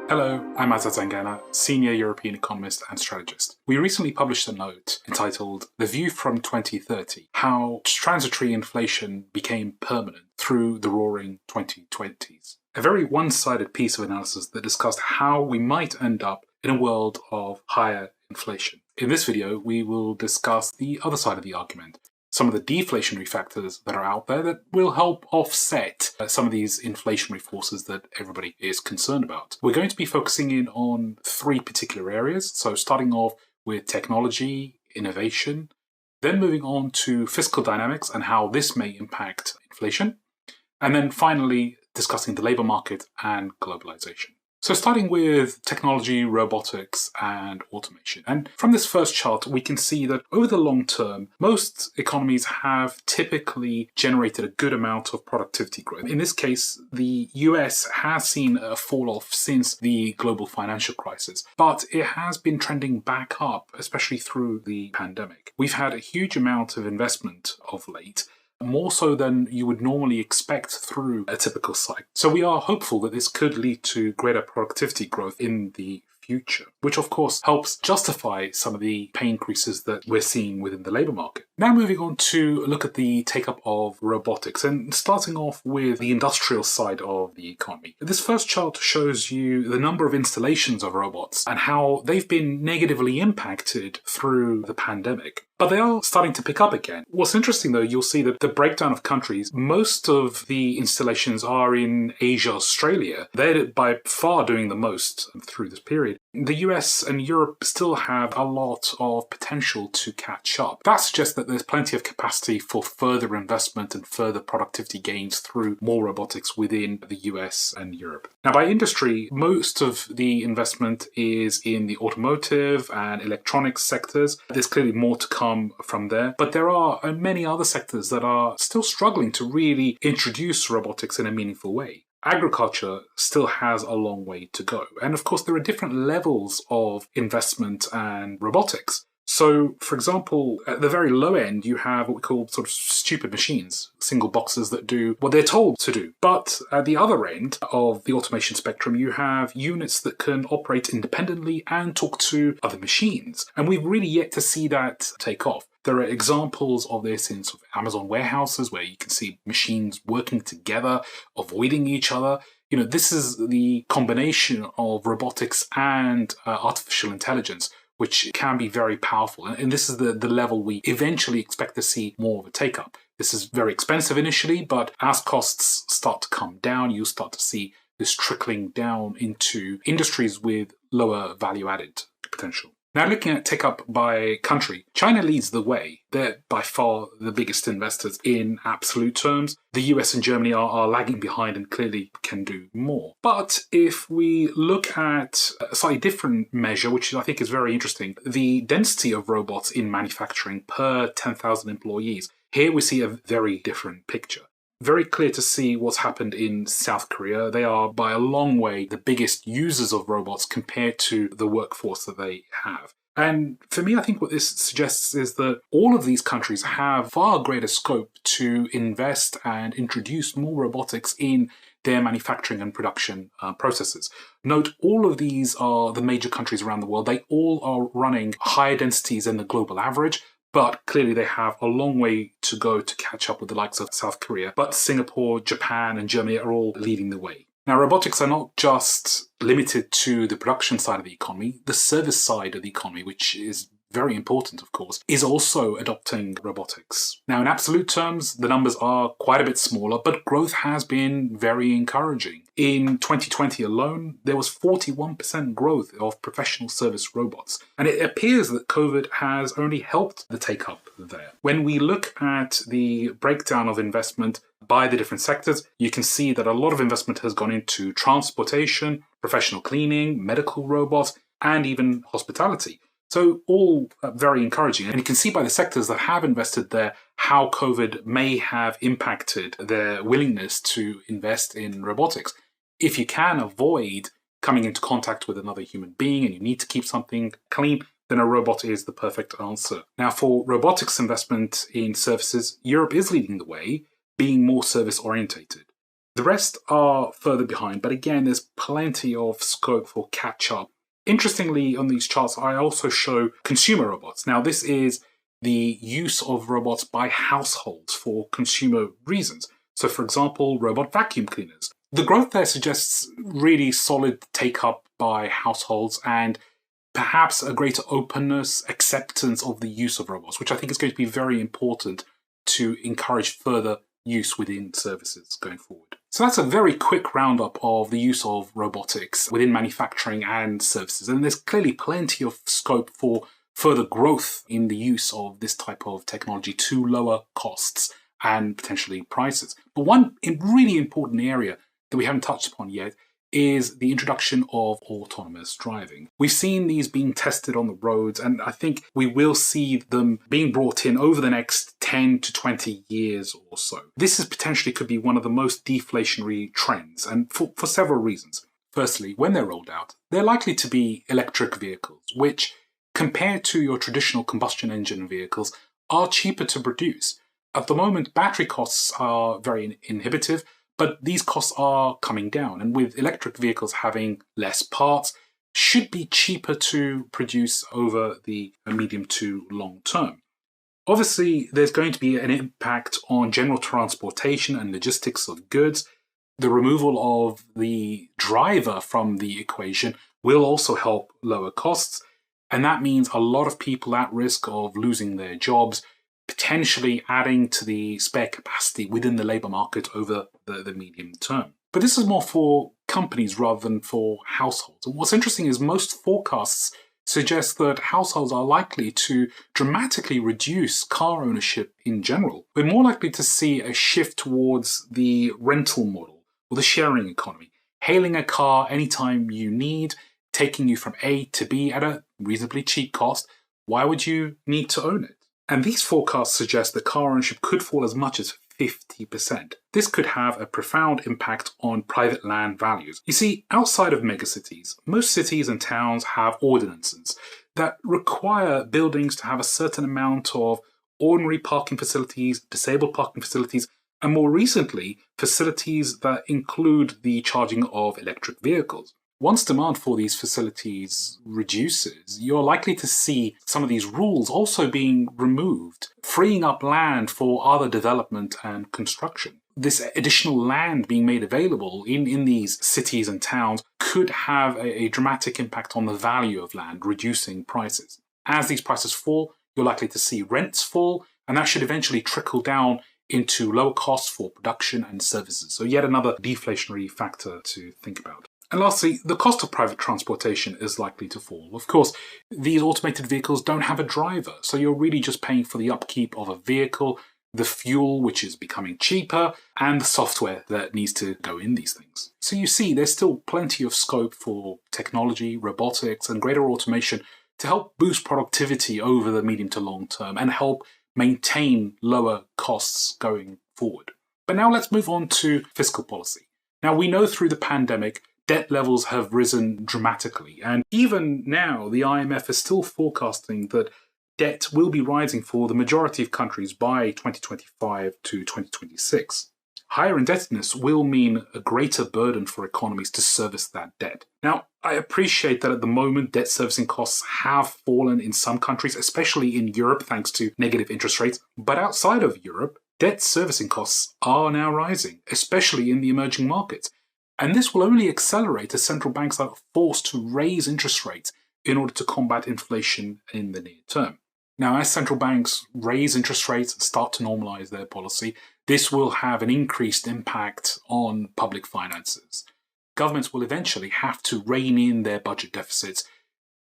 Hello, I'm Azad Zangana, Senior European Economist and Strategist. We recently published a note entitled The View from 2030, How Transitory Inflation Became Permanent Through the Roaring 2020s. A very one-sided piece of analysis that discussed how we might end up in a world of higher inflation. In this video, we will discuss the other side of the argument, some of the deflationary factors that are out there that will help offset some of these inflationary forces that everybody is concerned about. We're going to be focusing in on three particular areas. So starting off with technology, innovation, then moving on to fiscal dynamics and how this may impact inflation, and then finally discussing the labor market and globalization. So starting with technology, robotics, and automation. And from this first chart, we can see that over the long term, most economies have typically generated a good amount of productivity growth. In this case, the US has seen a fall off since the global financial crisis, but it has been trending back up, especially through the pandemic. We've had a huge amount of investment of late, more so than you would normally expect through a typical cycle. So we are hopeful that this could lead to greater productivity growth in the future, which of course helps justify some of the pay increases that we're seeing within the labor market. Now moving on to look at the take-up of robotics and starting off with the industrial side of the economy. This first chart shows you the number of installations of robots and how they've been negatively impacted through the pandemic. But they are starting to pick up again. What's interesting though, you'll see that the breakdown of countries, most of the installations are in Asia, Australia. They're by far doing the most through this period. The US and Europe still have a lot of potential to catch up. That suggests that there's plenty of capacity for further investment and further productivity gains through more robotics within the US and Europe. Now, by industry, most of the investment is in the automotive and electronics sectors. There's clearly more to come from there, but there are many other sectors that are still struggling to really introduce robotics in a meaningful way. Agriculture still has a long way to go. And of course, there are different levels of investment and robotics. So, for example, at the very low end, you have what we call sort of stupid machines, single boxes that do what they're told to do. But at the other end of the automation spectrum, you have units that can operate independently and talk to other machines. And we've really yet to see that take off. There are examples of this in sort of Amazon warehouses where you can see machines working together, avoiding each other. This is the combination of robotics and artificial intelligence, which can be very powerful. And this is the level we eventually expect to see more of a take-up. This is very expensive initially, but as costs start to come down, you'll start to see this trickling down into industries with lower value-added potential. Now, looking at take-up by country, China leads the way. They're by far the biggest investors in absolute terms. The US and Germany are lagging behind and clearly can do more. But if we look at a slightly different measure, which I think is very interesting, the density of robots in manufacturing per 10,000 employees, here we see a very different picture. Very clear to see what's happened in South Korea. They are by a long way the biggest users of robots compared to the workforce that they have. And for me, I think what this suggests is that all of these countries have far greater scope to invest and introduce more robotics in their manufacturing and production processes. Note, all of these are the major countries around the world. They all are running higher densities than the global average. But clearly they have a long way to go to catch up with the likes of South Korea. But Singapore, Japan, and Germany are all leading the way. Now, robotics are not just limited to the production side of the economy. The service side of the economy, which is very important, of course, is also adopting robotics. Now, in absolute terms, the numbers are quite a bit smaller, but growth has been very encouraging. In 2020 alone, there was 41% growth of professional service robots. And it appears that COVID has only helped the take-up there. When we look at the breakdown of investment by the different sectors, you can see that a lot of investment has gone into transportation, professional cleaning, medical robots, and even hospitality. So all very encouraging. And you can see by the sectors that have invested there how COVID may have impacted their willingness to invest in robotics. If you can avoid coming into contact with another human being and you need to keep something clean, then a robot is the perfect answer. Now, for robotics investment in services, Europe is leading the way, being more service orientated. The rest are further behind, but again, there's plenty of scope for catch up. Interestingly, on these charts, I also show consumer robots. Now, this is the use of robots by households for consumer reasons. So, for example, robot vacuum cleaners. The growth there suggests really solid take-up by households and perhaps a greater openness, acceptance of the use of robots, which I think is going to be very important to encourage further use within services going forward. So that's a very quick roundup of the use of robotics within manufacturing and services. And there's clearly plenty of scope for further growth in the use of this type of technology to lower costs and potentially prices. But one really important area that we haven't touched upon yet is the introduction of autonomous driving. We've seen these being tested on the roads, and I think we will see them being brought in over the next 10 to 20 years or so. This is potentially could be one of the most deflationary trends, and for several reasons. Firstly, when they're rolled out, they're likely to be electric vehicles, which, compared to your traditional combustion engine vehicles, are cheaper to produce. At the moment, battery costs are very inhibitive, but these costs are coming down, and with electric vehicles having less parts, should be cheaper to produce over the medium to long term. Obviously, there's going to be an impact on general transportation and logistics of goods. The removal of the driver from the equation will also help lower costs, and that means a lot of people at risk of losing their jobs, potentially adding to the spare capacity within the labour market over the medium term. But this is more for companies rather than for households. And what's interesting is most forecasts suggest that households are likely to dramatically reduce car ownership in general. We're more likely to see a shift towards the rental model or the sharing economy, hailing a car anytime you need, taking you from A to B at a reasonably cheap cost. Why would you need to own it? And these forecasts suggest that car ownership could fall as much as 50%. This could have a profound impact on private land values. You see, outside of megacities, most cities and towns have ordinances that require buildings to have a certain amount of ordinary parking facilities, disabled parking facilities, and more recently, facilities that include the charging of electric vehicles. Once demand for these facilities reduces, you're likely to see some of these rules also being removed, freeing up land for other development and construction. This additional land being made available in these cities and towns could have a dramatic impact on the value of land, reducing prices. As these prices fall, you're likely to see rents fall, and that should eventually trickle down into lower costs for production and services. So yet another deflationary factor to think about. And lastly, the cost of private transportation is likely to fall. Of course, these automated vehicles don't have a driver, so you're really just paying for the upkeep of a vehicle, the fuel, which is becoming cheaper, and the software that needs to go in these things. So you see, there's still plenty of scope for technology, robotics, and greater automation to help boost productivity over the medium to long term and help maintain lower costs going forward. But now let's move on to fiscal policy. Now, we know through the pandemic, debt levels have risen dramatically, and even now the IMF is still forecasting that debt will be rising for the majority of countries by 2025 to 2026. Higher indebtedness will mean a greater burden for economies to service that debt. Now, I appreciate that at the moment debt servicing costs have fallen in some countries, especially in Europe thanks to negative interest rates, but outside of Europe, debt servicing costs are now rising, especially in the emerging markets. And this will only accelerate as central banks are forced to raise interest rates in order to combat inflation in the near term. Now, as central banks raise interest rates and start to normalize their policy, this will have an increased impact on public finances. Governments will eventually have to rein in their budget deficits,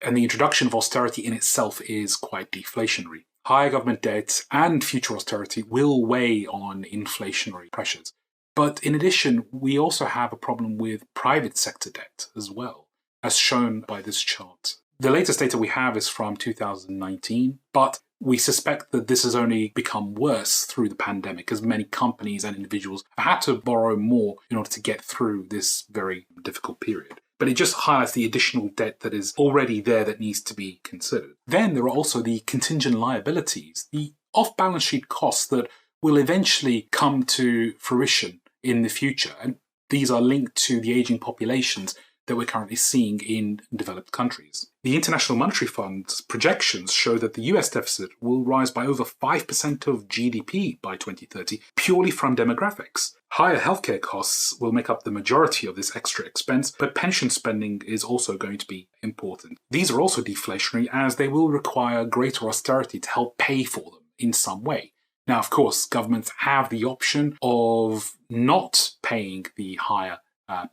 and the introduction of austerity in itself is quite deflationary. Higher government debt and future austerity will weigh on inflationary pressures. But in addition, we also have a problem with private sector debt as well, as shown by this chart. The latest data we have is from 2019, but we suspect that this has only become worse through the pandemic as many companies and individuals have had to borrow more in order to get through this very difficult period. But it just highlights the additional debt that is already there that needs to be considered. Then there are also the contingent liabilities, the off-balance sheet costs that will eventually come to fruition in the future. And These are linked to the aging populations that we're currently seeing in developed countries. The International Monetary Fund's projections show that the US deficit will rise by over 5% of GDP by 2030, purely from demographics. Higher healthcare costs will make up the majority of this extra expense, but pension spending is also going to be important. These are also deflationary, as they will require greater austerity to help pay for them in some way. Now, of course, governments have the option of not paying the higher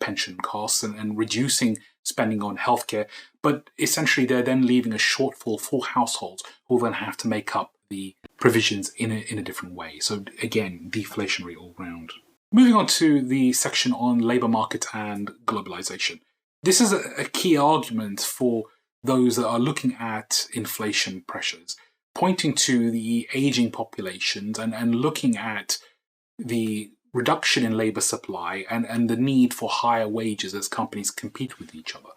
pension costs and reducing spending on healthcare, but essentially they're then leaving a shortfall for households who will then have to make up the provisions in a different way. So again, deflationary all round. Moving on to the section on labour market and globalisation. This is a key argument for those that are looking at inflation pressures, pointing to the ageing populations and looking at the reduction in labour supply and the need for higher wages as companies compete with each other.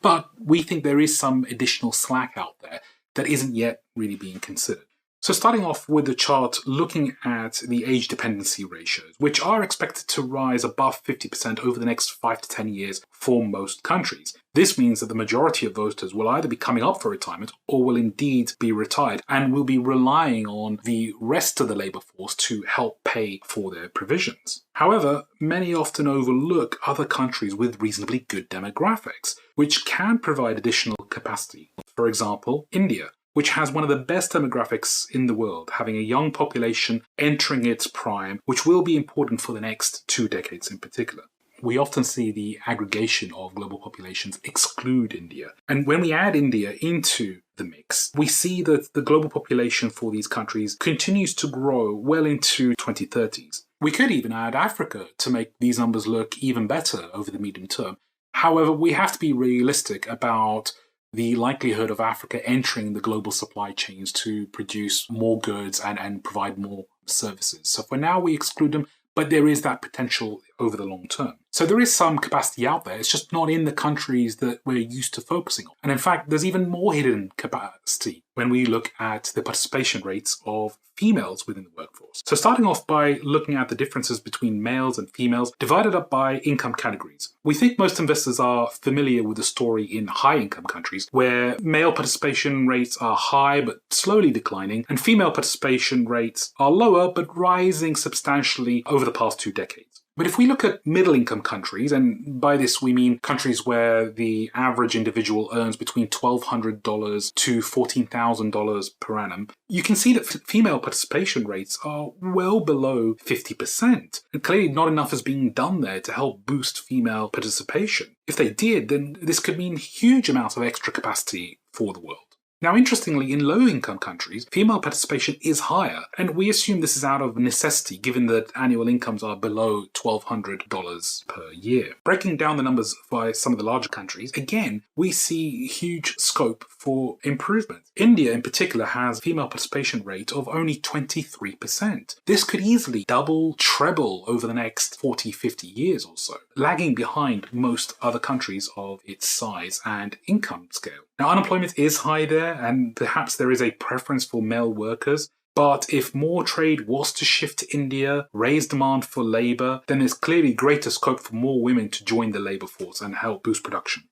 But we think there is some additional slack out there that isn't yet really being considered. So starting off with the chart looking at the age dependency ratios, which are expected to rise above 50% over the next 5 to 10 years for most countries. This means that the majority of voters will either be coming up for retirement or will indeed be retired and will be relying on the rest of the labour force to help pay for their provisions. However, many often overlook other countries with reasonably good demographics, which can provide additional capacity. For example, India, which has one of the best demographics in the world, having a young population entering its prime, which will be important for the next 2 decades in particular. We often see the aggregation of global populations exclude India. And when we add India into the mix, we see that the global population for these countries continues to grow well into 2030s. We could even add Africa to make these numbers look even better over the medium term. However, we have to be realistic about the likelihood of Africa entering the global supply chains to produce more goods and provide more services. So for now, we exclude them, but there is that potential over the long term. So there is some capacity out there. It's just not in the countries that we're used to focusing on. And in fact, there's even more hidden capacity when we look at the participation rates of females within the workforce. So starting off by looking at the differences between males and females divided up by income categories. We think most investors are familiar with the story in high income countries where male participation rates are high but slowly declining and female participation rates are lower but rising substantially over the past 2 decades. But if we look at middle-income countries, and by this we mean countries where the average individual earns between $1,200 to $14,000 per annum, you can see that female participation rates are well below 50%. And clearly not enough is being done there to help boost female participation. If they did, then this could mean huge amounts of extra capacity for the world. Now, interestingly, in low-income countries, female participation is higher, and we assume this is out of necessity given that annual incomes are below $1,200 per year. Breaking down the numbers by some of the larger countries, again, we see huge scope for improvement. India, in particular, has a female participation rate of only 23%. This could easily double, treble over the next 40, 50 years or so, lagging behind most other countries of its size and income scale. Now, unemployment is high there, and perhaps there is a preference for male workers. But if more trade was to shift to India, raise demand for labour, then there's clearly greater scope for more women to join the labour force and help boost production.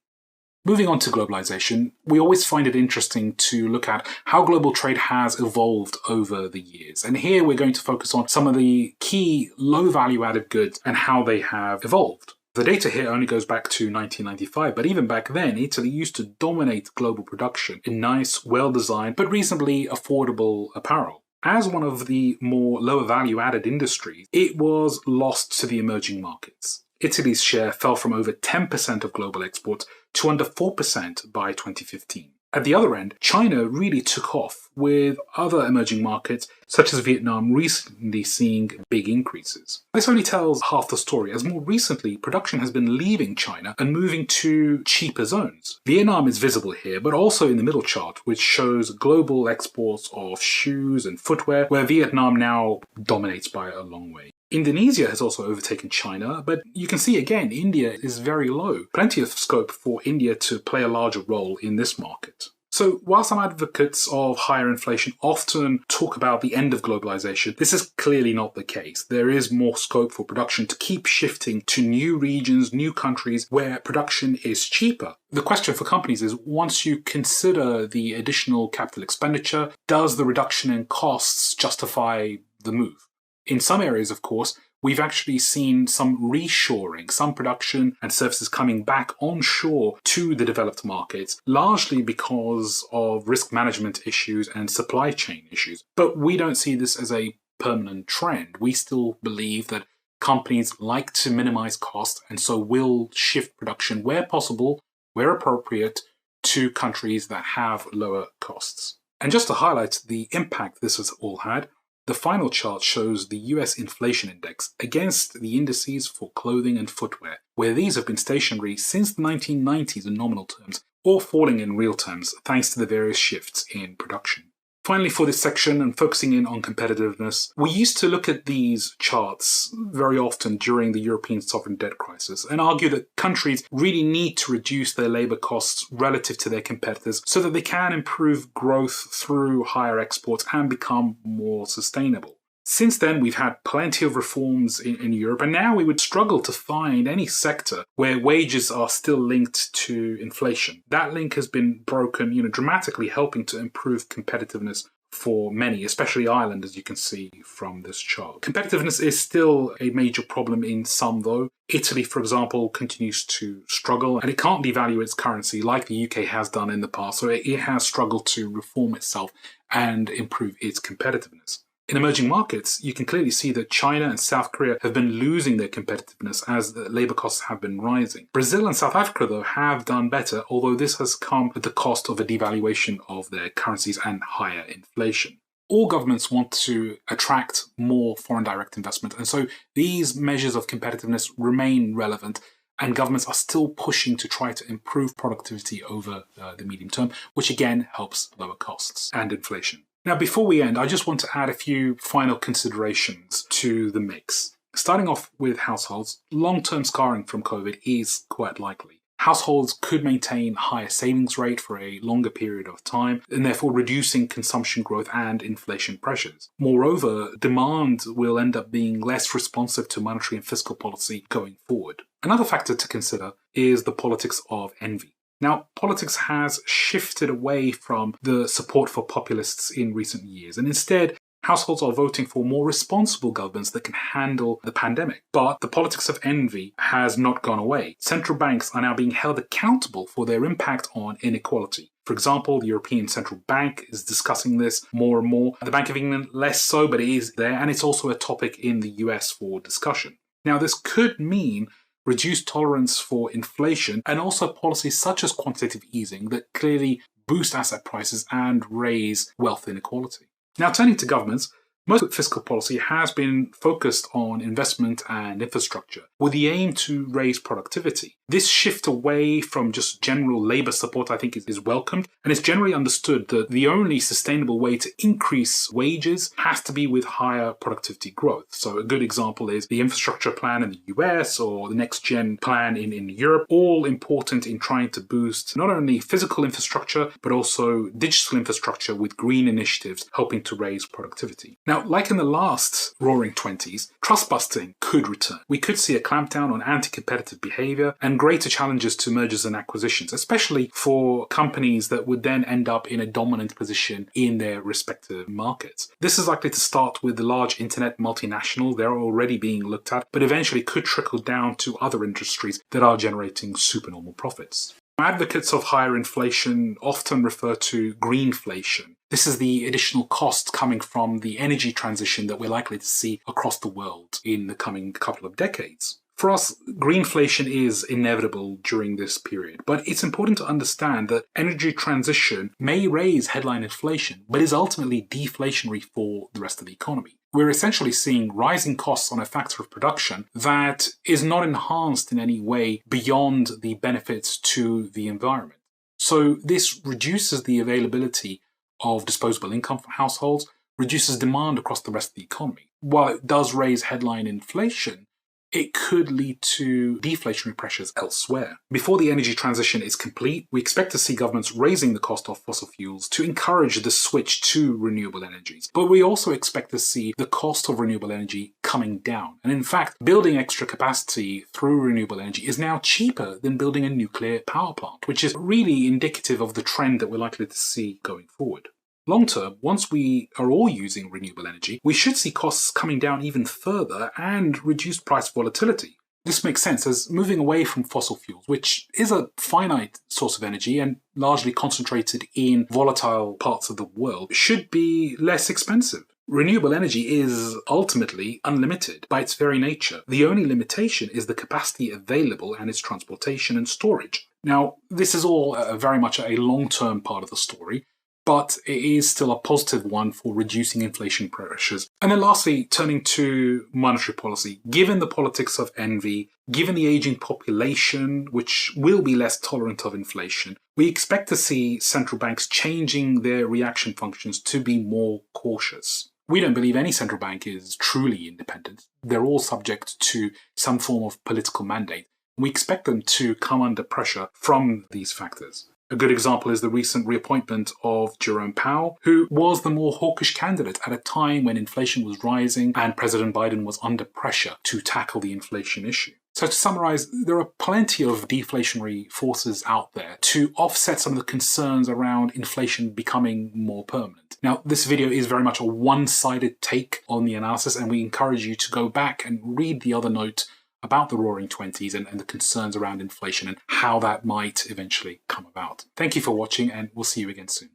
Moving on to globalization, we always find it interesting to look at how global trade has evolved over the years. And here we're going to focus on some of the key low value added goods and how they have evolved. The data here only goes back to 1995, but even back then, Italy used to dominate global production in nice, well-designed, but reasonably affordable apparel. As one of the more lower value-added industries, it was lost to the emerging markets. Italy's share fell from over 10% of global exports to under 4% by 2015. At the other end, China really took off, with other emerging markets, such as Vietnam, recently seeing big increases. This only tells half the story, as more recently, production has been leaving China and moving to cheaper zones. Vietnam is visible here, but also in the middle chart, which shows global exports of shoes and footwear, where Vietnam now dominates by a long way. Indonesia has also overtaken China, but you can see again, India is very low. Plenty of scope for India to play a larger role in this market. So, while some advocates of higher inflation often talk about the end of globalization, this is clearly not the case. There is more scope for production to keep shifting to new regions, new countries where production is cheaper. The question for companies is, once you consider the additional capital expenditure, does the reduction in costs justify the move? In some areas, of course, we've actually seen some reshoring, some production and services coming back onshore to the developed markets, largely because of risk management issues and supply chain issues. But we don't see this as a permanent trend. We still believe that companies like to minimize cost and so will shift production where possible, where appropriate, to countries that have lower costs. And just to highlight the impact this has all had, the final chart shows the US inflation index against the indices for clothing and footwear, where these have been stationary since the 1990s in nominal terms, or falling in real terms thanks to the various shifts in production. Finally, for this section and focusing in on competitiveness, we used to look at these charts very often during the European sovereign debt crisis and argue that countries really need to reduce their labour costs relative to their competitors so that they can improve growth through higher exports and become more sustainable. Since then, we've had plenty of reforms in Europe, and now we would struggle to find any sector where wages are still linked to inflation. That link has been broken, dramatically helping to improve competitiveness for many, especially Ireland, as you can see from this chart. Competitiveness is still a major problem in some, though. Italy, for example, continues to struggle, and it can't devalue its currency like the UK has done in the past, so it has struggled to reform itself and improve its competitiveness. In emerging markets, you can clearly see that China and South Korea have been losing their competitiveness as the labour costs have been rising. Brazil and South Africa, though, have done better, although this has come at the cost of a devaluation of their currencies and higher inflation. All governments want to attract more foreign direct investment, and so these measures of competitiveness remain relevant, and governments are still pushing to try to improve productivity over the medium term, which again helps lower costs and inflation. Now, before we end, I just want to add a few final considerations to the mix. Starting off with households, long-term scarring from COVID is quite likely. Households could maintain higher savings rate for a longer period of time, and therefore reducing consumption growth and inflation pressures. Moreover, demand will end up being less responsive to monetary and fiscal policy going forward. Another factor to consider is the politics of envy. Now, politics has shifted away from the support for populists in recent years, and instead, households are voting for more responsible governments that can handle the pandemic. But the politics of envy has not gone away. Central banks are now being held accountable for their impact on inequality. For example, the European Central Bank is discussing this more and more. The Bank of England, less so, but it is there, and it's also a topic in the US for discussion. Now, this could mean reduced tolerance for inflation, and also policies such as quantitative easing that clearly boost asset prices and raise wealth inequality. Now, turning to governments, most fiscal policy has been focused on investment and infrastructure with the aim to raise productivity. This shift away from just general labour support, I think, is welcomed, and it's generally understood that the only sustainable way to increase wages has to be with higher productivity growth. So a good example is the infrastructure plan in the US or the next gen plan in Europe, all important in trying to boost not only physical infrastructure, but also digital infrastructure with green initiatives helping to raise productivity. Now, like in the last Roaring Twenties, trust busting could return. We could see a clampdown on anti-competitive behaviour and greater challenges to mergers and acquisitions, especially for companies that would then end up in a dominant position in their respective markets. This is likely to start with the large internet multinational. They're already being looked at, but eventually could trickle down to other industries that are generating supernormal profits. Advocates of higher inflation often refer to greenflation. This is the additional cost coming from the energy transition that we're likely to see across the world in the coming couple of decades. For us, greenflation is inevitable during this period, but it's important to understand that energy transition may raise headline inflation, but is ultimately deflationary for the rest of the economy. We're essentially seeing rising costs on a factor of production that is not enhanced in any way beyond the benefits to the environment. So this reduces the availability of disposable income for households, reduces demand across the rest of the economy. While it does raise headline inflation, it could lead to deflationary pressures elsewhere. Before the energy transition is complete, we expect to see governments raising the cost of fossil fuels to encourage the switch to renewable energies. But we also expect to see the cost of renewable energy coming down. And in fact, building extra capacity through renewable energy is now cheaper than building a nuclear power plant, which is really indicative of the trend that we're likely to see going forward. Long term, once we are all using renewable energy, we should see costs coming down even further and reduced price volatility. This makes sense as moving away from fossil fuels, which is a finite source of energy and largely concentrated in volatile parts of the world, should be less expensive. Renewable energy is ultimately unlimited by its very nature. The only limitation is the capacity available and its transportation and storage. Now, this is all very much a long-term part of the story, but it is still a positive one for reducing inflation pressures. And then lastly, turning to monetary policy. Given the politics of envy, given the aging population, which will be less tolerant of inflation, we expect to see central banks changing their reaction functions to be more cautious. We don't believe any central bank is truly independent. They're all subject to some form of political mandate. We expect them to come under pressure from these factors. A good example is the recent reappointment of Jerome Powell, who was the more hawkish candidate at a time when inflation was rising and President Biden was under pressure to tackle the inflation issue. So to summarize, there are plenty of deflationary forces out there to offset some of the concerns around inflation becoming more permanent. Now, this video is very much a one-sided take on the analysis, and we encourage you to go back and read the other note about the Roaring Twenties and the concerns around inflation and how that might eventually come about. Thank you for watching, and we'll see you again soon.